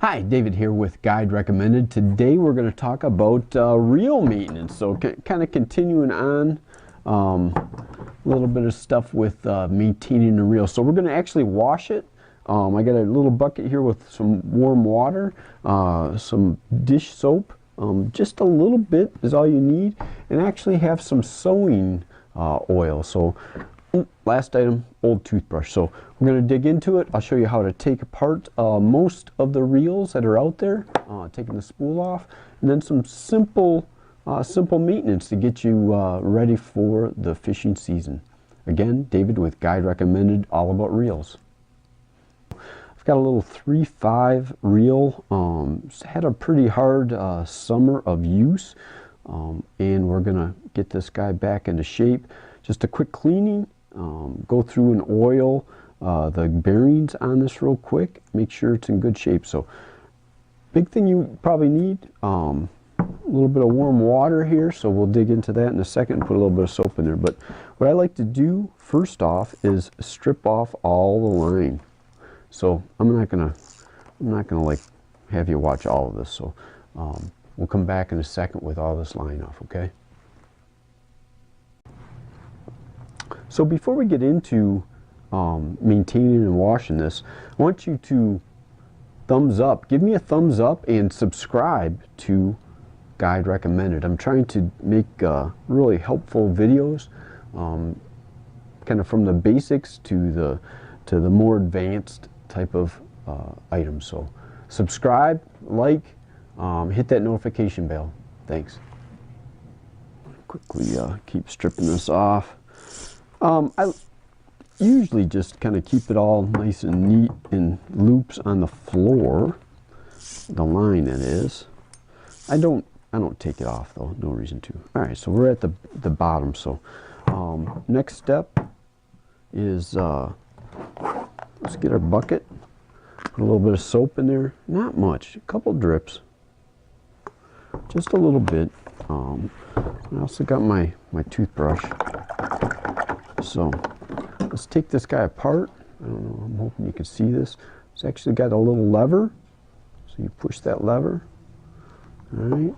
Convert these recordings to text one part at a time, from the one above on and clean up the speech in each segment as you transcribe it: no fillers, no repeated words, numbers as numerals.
Hi, David here with Guide Recommended. Today we're going to talk about reel maintenance. So kind of continuing on a little bit of stuff with maintaining the reel. So we're going to actually wash it. I got a little bucket here with some warm water, some dish soap, just a little bit is all you need, and actually have some sewing oil. So last item, old toothbrush. So we're going to dig into it. I'll show you how to take apart most of the reels that are out there, taking the spool off, and then some simple maintenance to get you ready for the fishing season. Again, David with Guide Recommended, all about reels. I've got a little 3.5 reel. Had a pretty hard summer of use, and we're going to get this guy back into shape. Just a quick cleaning. Go through and oil the bearings on this real quick, make sure it's in good shape. So big thing you probably need, a little bit of warm water here, so we'll dig into that in a second and put a little bit of soap in there. But what I like to do first off is strip off all the line. So I'm not gonna like have you watch all of this, so we'll come back in a second with all this line off, okay? So before we get into maintaining and washing this, I want you to give me a thumbs up and subscribe to Guide Recommended. I'm trying to make really helpful videos, kind of from the basics to the more advanced type of items. So subscribe, like, hit that notification bell. Thanks. Quickly keep stripping this off. I usually just kind of keep it all nice and neat in loops on the floor, the line that is. I don't take it off though, no reason to. All right, so we're at the bottom. So next step is let's get our bucket, put a little bit of soap in there, not much, a couple drips, just a little bit. I also got my toothbrush. So let's take this guy apart. I don't know, I'm hoping you can see this. It's actually got a little lever. So you push that lever. All right.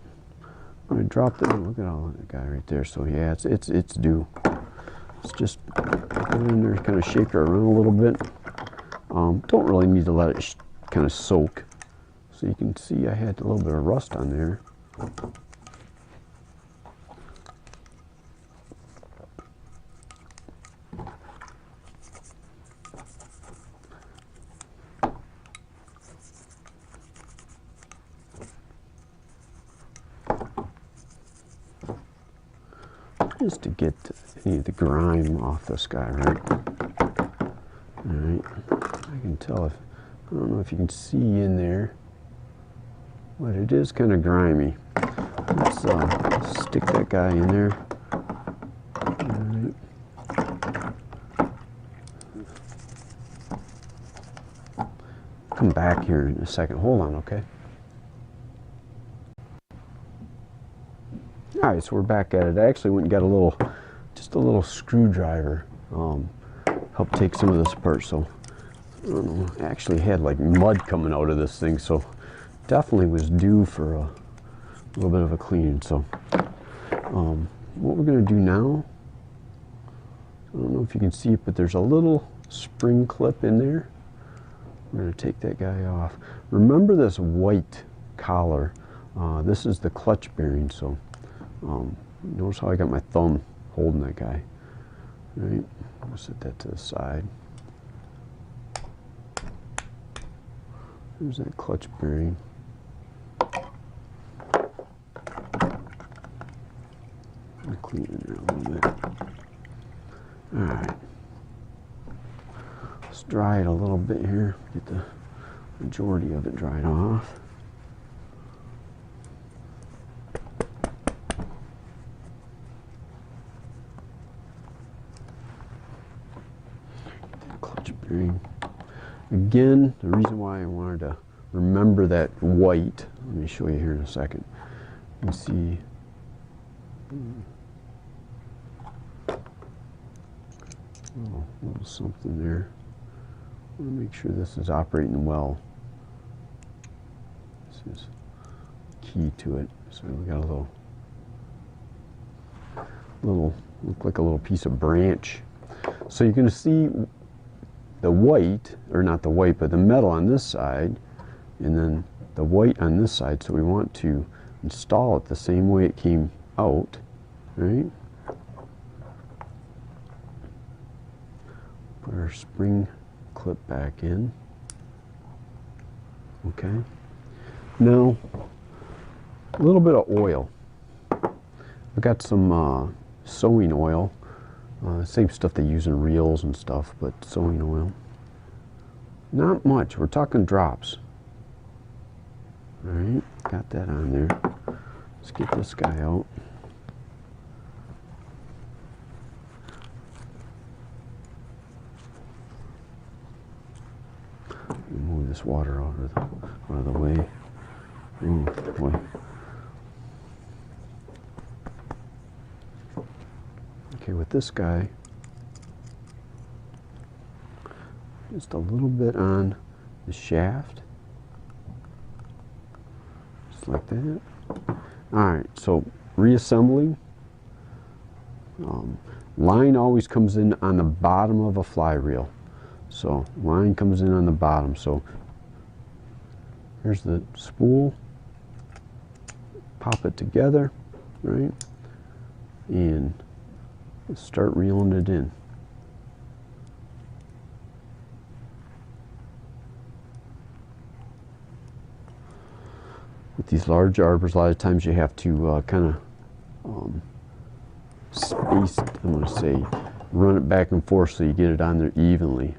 I'm going to drop it. Look at all that guy right there. So yeah, it's due. Let's just put it in there, kind of shake it around a little bit. Don't really need to let it kind of soak. So you can see I had a little bit of rust on there. Just to get any of the grime off this guy, right? All right, I can tell if, I don't know if you can see in there, but it is kind of grimy. Let's stick that guy in there. All right. Come back here in a second. Hold on, okay? All right, so we're back at it. I actually went and got just a little screwdriver, help take some of this apart. So I don't know, I actually had like mud coming out of this thing, so definitely was due for a little bit of a cleaning. So what we're going to do now, I don't know if you can see it, but there's a little spring clip in there. We're going to take that guy off. Remember this white collar. This is the clutch bearing. So notice how I got my thumb holding that guy. All right, I'll set that to the side. There's that clutch bearing. I'll clean it there a little bit. All right, let's dry it a little bit here. Get the majority of it dried off. Again, the reason why I wanted to remember that white, let me show you here in a second. You can see a little something there. I want to make sure this is operating well. This is key to it. So we got a little look like a little piece of branch. So you're going to see the white, or not the white, but the metal on this side, and then the white on this side. So we want to install it the same way it came out, right? Put our spring clip back in. Okay. Now, a little bit of oil. I've got some sewing oil. Same stuff they use in reels and stuff, but sewing oil. Not much. We're talking drops. All right, got that on there. Let's get this guy out. Move this water out of the way. Ooh, boy. Okay, with this guy, just a little bit on the shaft, just like that. All right, so reassembling. Line always comes in on the bottom of a fly reel. So line comes in on the bottom. So here's the spool. Pop it together, right? And start reeling it in. With these large arbors, a lot of times you have to kind of space, I'm going to say, run it back and forth so you get it on there evenly.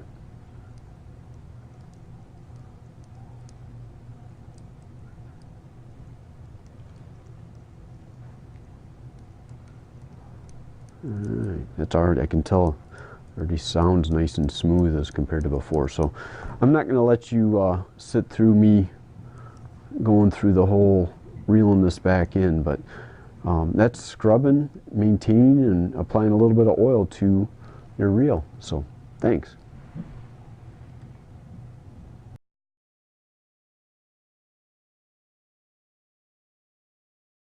Alright, that's already, I can tell, already sounds nice and smooth as compared to before. So I'm not going to let you sit through me going through the whole reeling this back in, but that's scrubbing, maintaining, and applying a little bit of oil to your reel. So thanks.